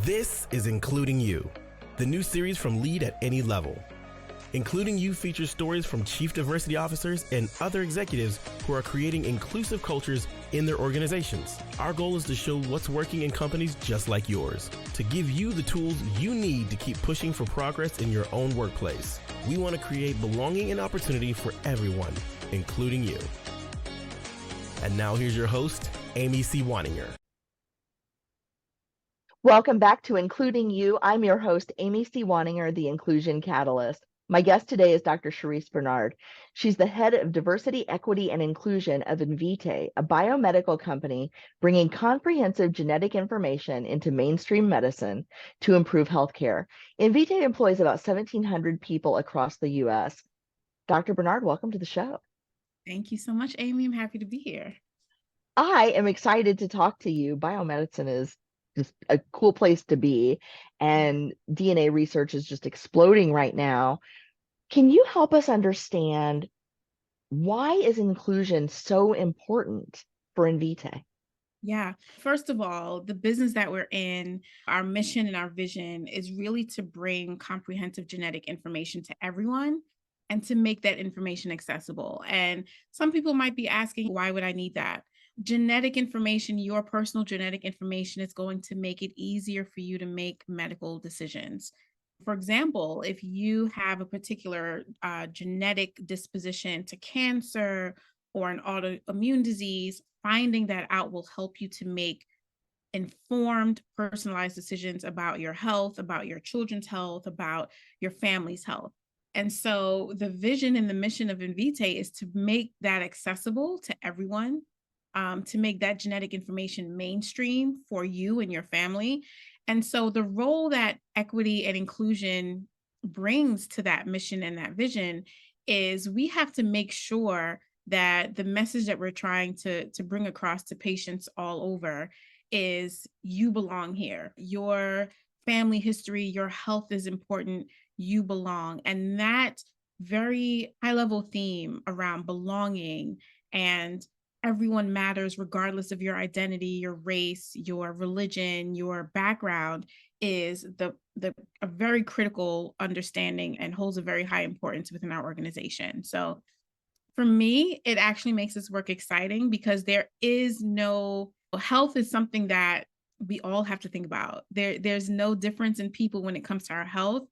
This is Including You, the new series from Lead at Any Level. Including You features stories from chief diversity officers and other executives who are creating inclusive cultures in their organizations. Our goal is to show what's working in companies just like yours, to give you the tools you need to keep pushing for progress in your own workplace. We want to create belonging and opportunity for everyone, including you. And now here's your host, Amy C. Waninger. Welcome back to Including You. I'm your host, Amy C. Waninger, the Inclusion Catalyst. My guest today is Dr. Cherise Bernard. She's the head of Diversity, Equity, and Inclusion of Invitae, a biomedical company bringing comprehensive genetic information into mainstream medicine to improve healthcare. Invitae employs about 1,700 people across the U.S. Dr. Bernard, welcome to the show. Thank you so much, Amy. I'm happy to be here. I am excited to talk to you. Biomedicine is just a cool place to be, and DNA research is just exploding right now. Can you help us understand, why is inclusion so important for Invitae? Yeah. First of all, the business that we're in, our mission and our vision is really to bring comprehensive genetic information to everyone and to make that information accessible. And some people might be asking, why would I need that? Genetic information, your personal genetic information, is going to make it easier for you to make medical decisions. For example, if you have a particular genetic disposition to cancer or an autoimmune disease, finding that out will help you to make informed, personalized decisions about your health, about your children's health, about your family's health. And so the vision and the mission of Invitae is to make that accessible to everyone, to make that genetic information mainstream for you and your family. And so the role that equity and inclusion brings to that mission and that vision is we have to make sure that the message that we're trying to bring across to patients all over is you belong here. Your family history, your health is important, you belong. And that very high-level theme around belonging and everyone matters regardless of your identity, your race, your religion, your background is a very critical understanding and holds a very high importance within our organization. So for me, it actually makes this work exciting because health is something that we all have to think about. There's no difference in people when it comes to our health.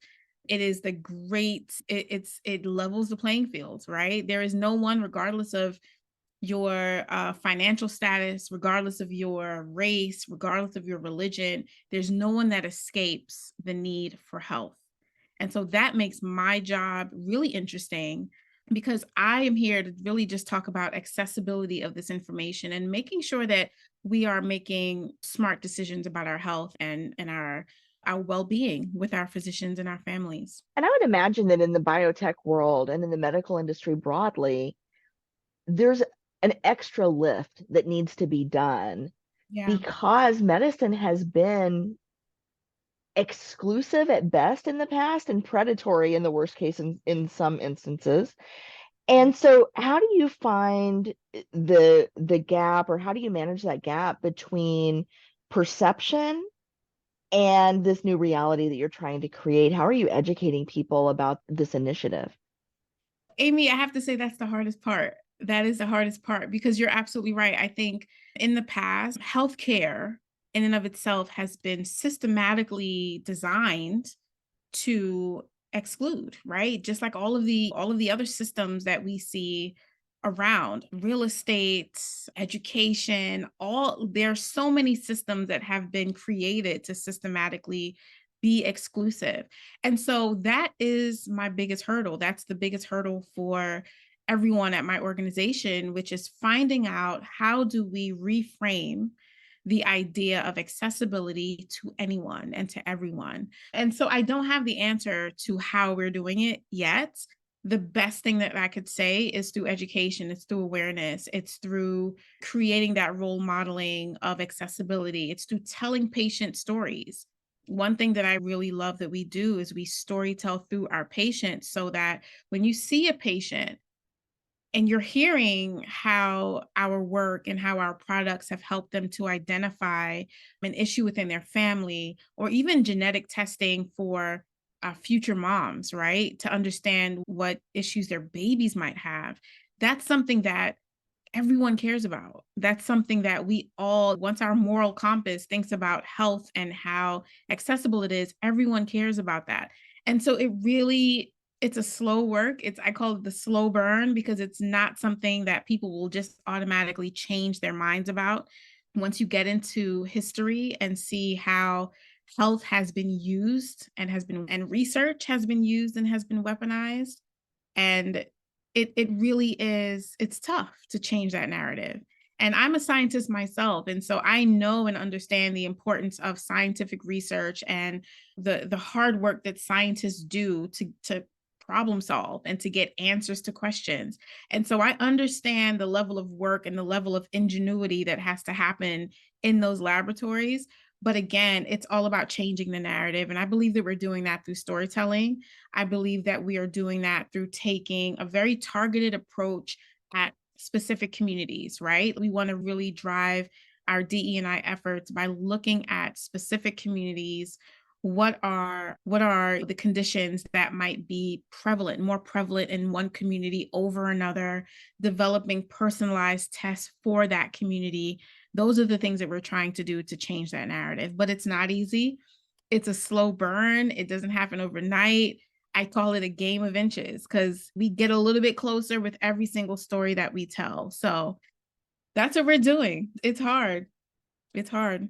It is it levels the playing fields, right? There is no one, regardless of your financial status, regardless of your race, regardless of your religion, there's no one that escapes the need for health. And so that makes my job really interesting because I am here to really just talk about accessibility of this information and making sure that we are making smart decisions about our health and our well-being with our physicians and our families. And I would imagine that in the biotech world and in the medical industry broadly, there's an extra lift that needs to be done because medicine has been exclusive at best in the past and predatory in the worst case in some instances. And so how do you find the gap, or how do you manage that gap between perception and this new reality that you're trying to create? How are you educating people about this initiative? Amy, I have to say that's the hardest part. That is the hardest part because you're absolutely right. I think in the past, healthcare in and of itself has been systematically designed to exclude, right? Just like all of the other systems that we see around real estate, education, there are so many systems that have been created to systematically be exclusive. And so that is my biggest hurdle. That's the biggest hurdle for everyone at my organization, which is finding out how do we reframe the idea of accessibility to anyone and to everyone. And so I don't have the answer to how we're doing it yet. The best thing that I could say is through education, it's through awareness, it's through creating that role modeling of accessibility, it's through telling patient stories. One thing that I really love that we do is we story tell through our patients so that when you see a patient And you're hearing how our work and how our products have helped them to identify an issue within their family, or even genetic testing for future moms, right? To understand what issues their babies might have. That's something that everyone cares about. That's something that we all, once our moral compass thinks about health and how accessible it is, everyone cares about that. And so it's a slow work. I call it the slow burn, because it's not something that people will just automatically change their minds about. Once you get into history and see how health has been used and research has been used and has been weaponized, and it really is, it's tough to change that narrative. And I'm a scientist myself, and so I know and understand the importance of scientific research and the hard work that scientists do to problem solve and to get answers to questions. And so I understand the level of work and the level of ingenuity that has to happen in those laboratories. But again, it's all about changing the narrative. And I believe that we're doing that through storytelling. I believe that we are doing that through taking a very targeted approach at specific communities, right? We want to really drive our DE&I efforts by looking at specific communities. What are the conditions that might be more prevalent in one community over another, developing personalized tests for that community. Those are the things that we're trying to do to change that narrative, but it's not easy. It's a slow burn. It doesn't happen overnight. I call it a game of inches, because we get a little bit closer with every single story that we tell. So that's what we're doing. It's hard. It's hard.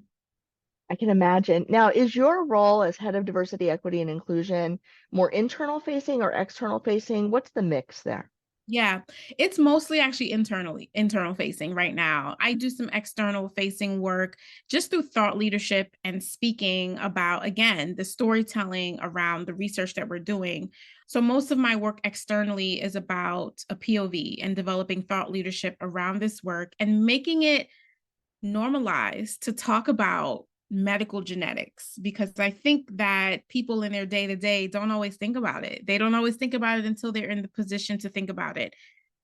I can imagine. Now, is your role as head of diversity, equity, and inclusion more internal facing or external facing? What's the mix there? Yeah, it's mostly actually internal facing right now. I do some external facing work just through thought leadership and speaking about, again, the storytelling around the research that we're doing. So most of my work externally is about a POV and developing thought leadership around this work and making it normalized to talk about medical genetics, because I think that people in their day-to-day don't always think about it. They don't always think about it until they're in the position to think about it.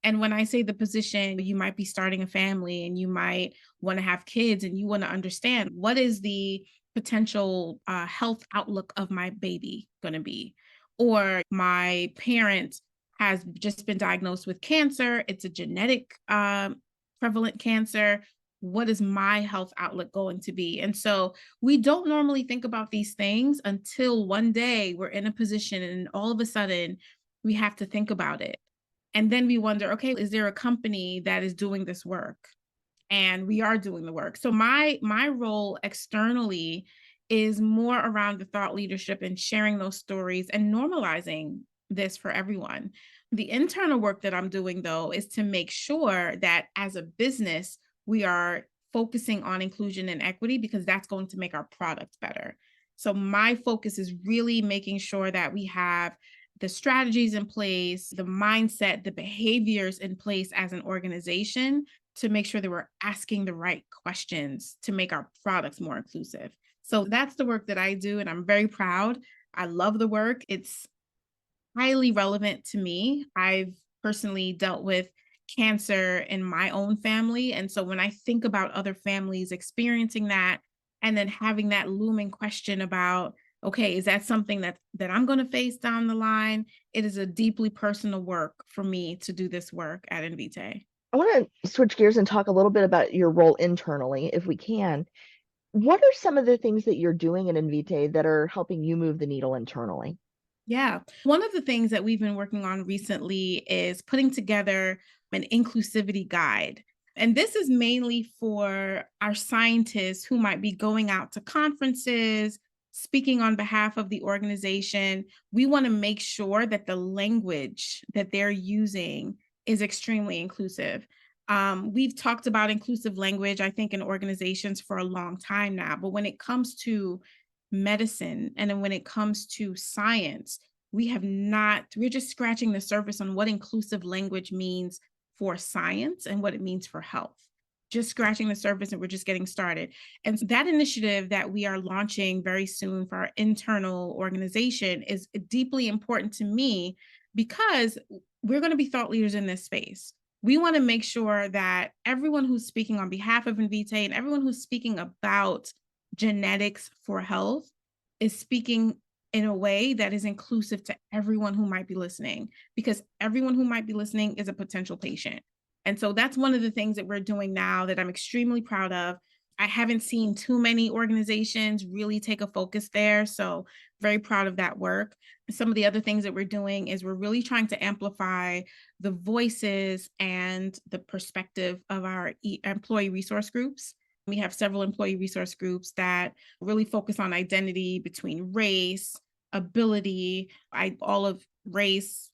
And when I say the position, you might be starting a family and you might want to have kids, and you want to understand, what is the potential health outlook of my baby going to be? Or my parent has just been diagnosed with cancer. It's a genetic prevalent cancer. What is my health outlook going to be? And so we don't normally think about these things until one day we're in a position and all of a sudden we have to think about it. And then we wonder, okay, is there a company that is doing this work? And we are doing the work. So my role externally is more around the thought leadership and sharing those stories and normalizing this for everyone. The internal work that I'm doing, though, is to make sure that as a business, we are focusing on inclusion and equity, because that's going to make our product better. So my focus is really making sure that we have the strategies in place, the mindset, the behaviors in place as an organization to make sure that we're asking the right questions to make our products more inclusive. So that's the work that I do, and I'm very proud. I love the work. It's highly relevant to me. I've personally dealt with cancer in my own family. And so when I think about other families experiencing that, and then having that looming question about, okay, is that something that I'm going to face down the line? It is a deeply personal work for me to do this work at Invitae. I want to switch gears and talk a little bit about your role internally, if we can. What are some of the things that you're doing at Invitae that are helping you move the needle internally? Yeah. One of the things that we've been working on recently is putting together an inclusivity guide. And this is mainly for our scientists who might be going out to conferences, speaking on behalf of the organization. We want to make sure that the language that they're using is extremely inclusive. We've talked about inclusive language, I think, in organizations for a long time now. But when it comes to medicine and then when it comes to science, we're just scratching the surface on what inclusive language means for science and what it means for health. Just scratching the surface, and we're just getting started. And so that initiative that we are launching very soon for our internal organization is deeply important to me, because we're going to be thought leaders in this space. we want to make sure that everyone who's speaking on behalf of Invitae and everyone who's speaking about genetics for health is speaking in a way that is inclusive to everyone who might be listening, because everyone who might be listening is a potential patient. And so that's one of the things that we're doing now that I'm extremely proud of. I haven't seen too many organizations really take a focus there. So very proud of that work. Some of the other things that we're doing is we're really trying to amplify the voices and the perspective of our employee resource groups. We have several employee resource groups that really focus on identity between race, ability, all of race,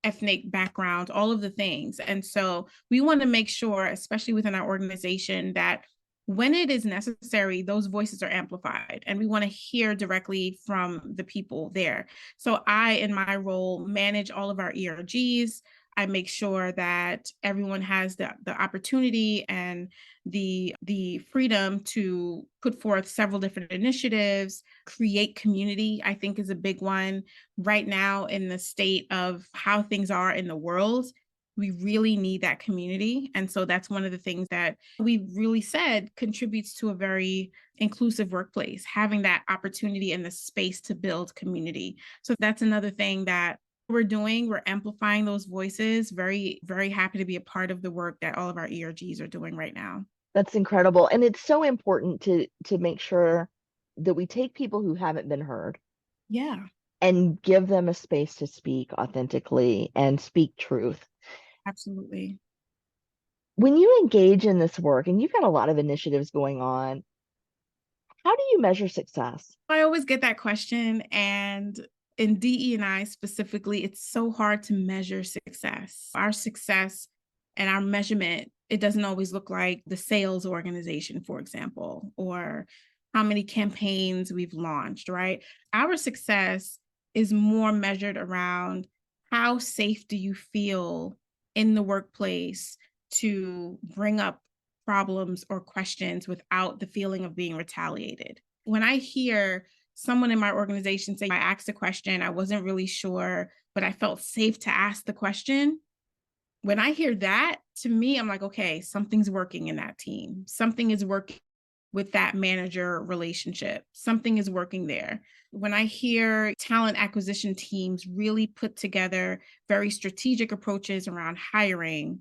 ethnic background, all of the things. And so we want to make sure, especially within our organization, that when it is necessary, those voices are amplified, and we want to hear directly from the people there. So I, in my role, manage all of our ERGs. I make sure that everyone has the opportunity and the freedom to put forth several different initiatives. Create community, I think, is a big one. Right now, in the state of how things are in the world, we really need that community. And so that's one of the things that we really said contributes to a very inclusive workplace, having that opportunity and the space to build community. So that's another thing that we're doing. We're amplifying those voices. Very, very happy to be a part of the work that all of our ERGs are doing right now. That's incredible. And it's so important to make sure that we take people who haven't been heard. Yeah. And give them a space to speak authentically and speak truth. Absolutely. When you engage in this work, and you've got a lot of initiatives going on, how do you measure success? I always get that question. And in DE&I specifically, it's so hard to measure success. Our success and our measurement, it doesn't always look like the sales organization, for example, or how many campaigns we've launched, right? Our success is more measured around how safe do you feel in the workplace to bring up problems or questions without the feeling of being retaliated. When I hear someone in my organization say, I asked a question, I wasn't really sure, but I felt safe to ask the question. When I hear that, to me, I'm like, okay, something's working in that team. Something is working with that manager relationship. Something is working there. When I hear talent acquisition teams really put together very strategic approaches around hiring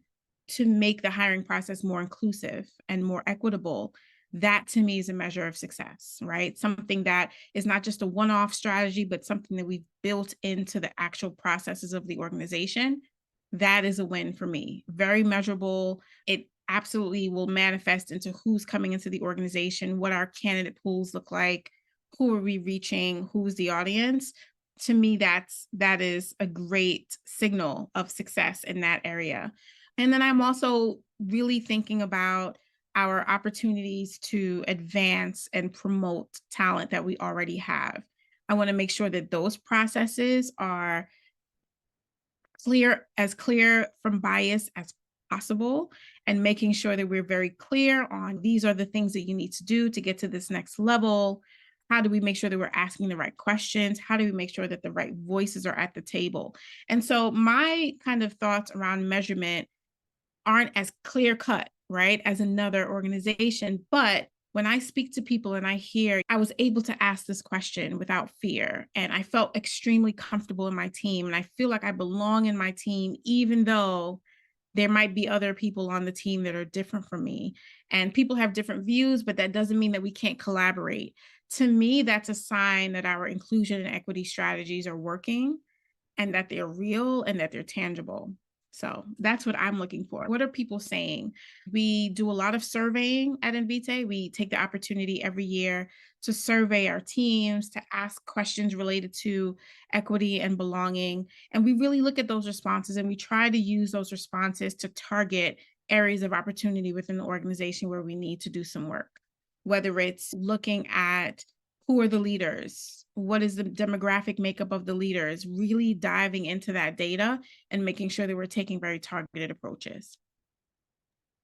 to make the hiring process more inclusive and more equitable, that to me is a measure of success, right? Something that is not just a one-off strategy, but something that we've built into the actual processes of the organization. That is a win for me. Very measurable. It absolutely will manifest into who's coming into the organization, what our candidate pools look like, who are we reaching, who's the audience. To me, that is a great signal of success in that area. And then I'm also really thinking about our opportunities to advance and promote talent that we already have. I want to make sure that those processes are clear from bias as possible, and making sure that we're very clear on these are the things that you need to do to get to this next level. How do we make sure that we're asking the right questions? How do we make sure that the right voices are at the table? And so my kind of thoughts around measurement aren't as clear cut, right, as another organization. But when I speak to people and I hear, I was able to ask this question without fear, and I felt extremely comfortable in my team, and I feel like I belong in my team, even though there might be other people on the team that are different from me, and people have different views, but that doesn't mean that we can't collaborate. To me, that's a sign that our inclusion and equity strategies are working, and that they're real and that they're tangible. So that's what I'm looking for. What are people saying? We do a lot of surveying at Invitae. We take the opportunity every year to survey our teams, to ask questions related to equity and belonging. And we really look at those responses, and we try to use those responses to target areas of opportunity within the organization where we need to do some work, whether it's looking at who are the leaders, what is the demographic makeup of the leaders, really diving into that data and making sure that we're taking very targeted approaches.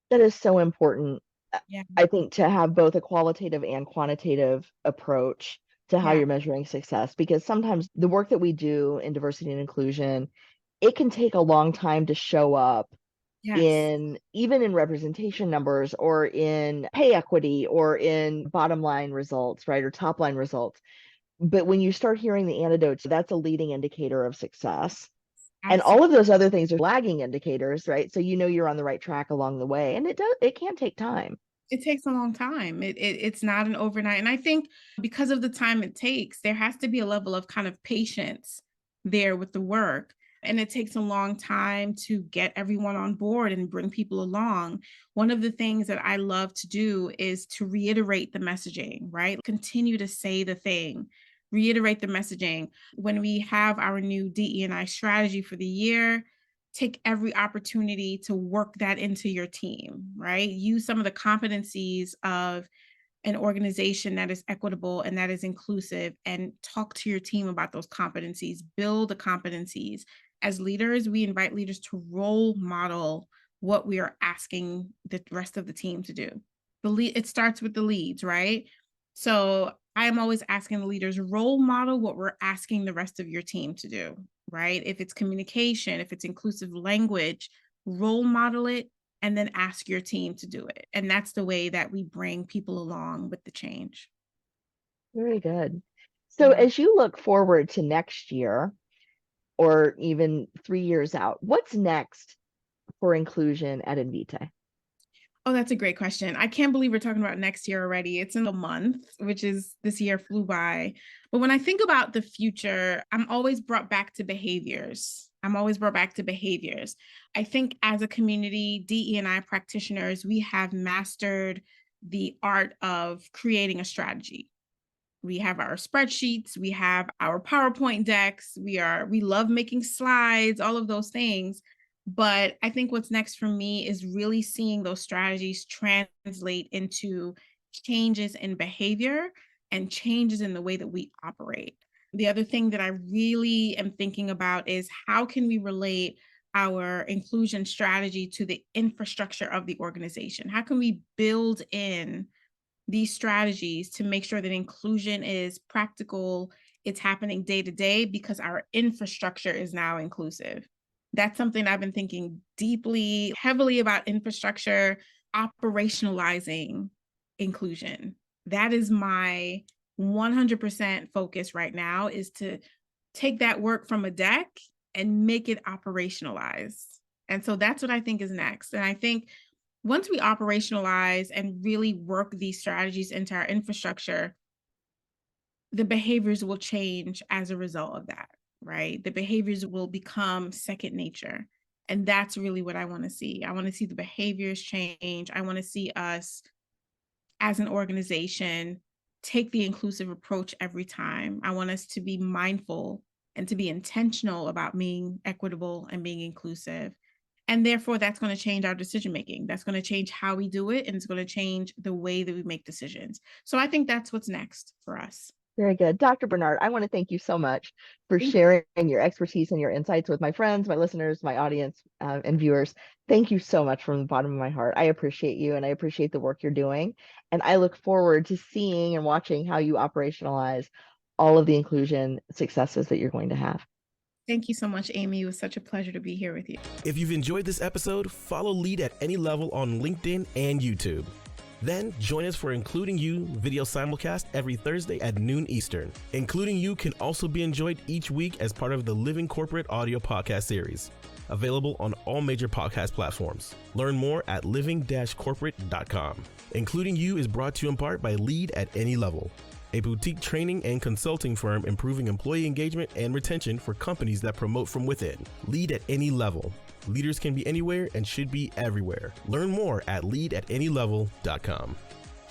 That is so important. Yeah. I think to have both a qualitative and quantitative approach to how you're measuring success, because sometimes the work that we do in diversity and inclusion, it can take a long time to show up Yes. in even in representation numbers or in pay equity or in bottom line results, right? Or top line results. But when you start hearing the anecdotes, that's a leading indicator of success. And all Absolutely. of those other things are lagging indicators, right? So you know you're on the right track along the way. And it can take time. It takes a long time. It's not an overnight. And I think because of the time it takes, there has to be a level of kind of patience there with the work. And it takes a long time to get everyone on board and bring people along. One of the things that I love to do is to reiterate the messaging, right? Continue to say the thing, reiterate the messaging. When we have our new DE&I strategy for the year, take every opportunity to work that into your team, right? Use some of the competencies of an organization that is equitable and that is inclusive, and talk to your team about those competencies, build the competencies. As leaders, we invite leaders to role model what we are asking the rest of the team to do. It starts with the leads, right? So I'm always asking the leaders, role model what we're asking the rest of your team to do, right? If it's communication, if it's inclusive language, role model it and then ask your team to do it. And that's the way that we bring people along with the change. Very good. So Yeah. as you look forward to next year or even 3 years out, what's next for inclusion at Invitae? Oh, that's a great question. I can't believe we're talking about next year already. It's in a month, which is this year flew by. But when I think about the future, I'm always brought back to behaviors. I think as a community, DE&I practitioners, we have mastered the art of creating a strategy. We have our spreadsheets, we have our PowerPoint decks, we love making slides, all of those things. But I think what's next for me is really seeing those strategies translate into changes in behavior and changes in the way that we operate. The other thing that I really am thinking about is how can we relate our inclusion strategy to the infrastructure of the organization? How can we build in these strategies to make sure that inclusion is practical, it's happening day to day because our infrastructure is now inclusive? That's something I've been thinking deeply, heavily about infrastructure, operationalizing inclusion. That is my 100% focus right now, is to take that work from a deck and make it operationalized. And so that's what I think is next. And I think once we operationalize and really work these strategies into our infrastructure, the behaviors will change as a result of that, right? The behaviors will become second nature. And that's really what I want to see. I want to see the behaviors change. I want to see us as an organization take the inclusive approach every time. I want us to be mindful and to be intentional about being equitable and being inclusive. And therefore, that's going to change our decision making. That's going to change how we do it. And it's going to change the way that we make decisions. So I think that's what's next for us. Very good. Dr. Bernard, I want to thank you so much for sharing your expertise and your insights with my friends, my listeners, my audience, and viewers. Thank you so much from the bottom of my heart. I appreciate you and I appreciate the work you're doing. And I look forward to seeing and watching how you operationalize all of the inclusion successes that you're going to have. Thank you so much, Amy. It was such a pleasure to be here with you. If you've enjoyed this episode, follow Lead at Any Level on LinkedIn and YouTube. Then join us for Including You video simulcast every Thursday at noon Eastern. Including You can also be enjoyed each week as part of the Living Corporate audio podcast series, available on all major podcast platforms. Learn more at living-corporate.com. Including You is brought to you in part by Lead at Any Level, a boutique training and consulting firm improving employee engagement and retention for companies that promote from within. Lead at Any Level. Leaders can be anywhere and should be everywhere. Learn more at leadatanylevel.com.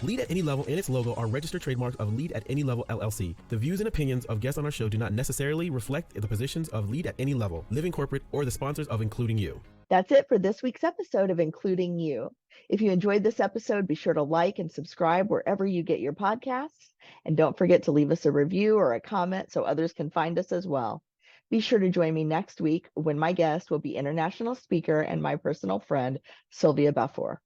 Lead at Any Level and its logo are registered trademarks of Lead at Any Level LLC. The views and opinions of guests on our show do not necessarily reflect the positions of Lead at Any Level, Living Corporate, or the sponsors of Including You. That's it for this week's episode of Including You. If you enjoyed this episode, be sure to like and subscribe wherever you get your podcasts. And don't forget to leave us a review or a comment so others can find us as well. Be sure to join me next week when my guest will be international speaker and my personal friend, Sylvia Bafour.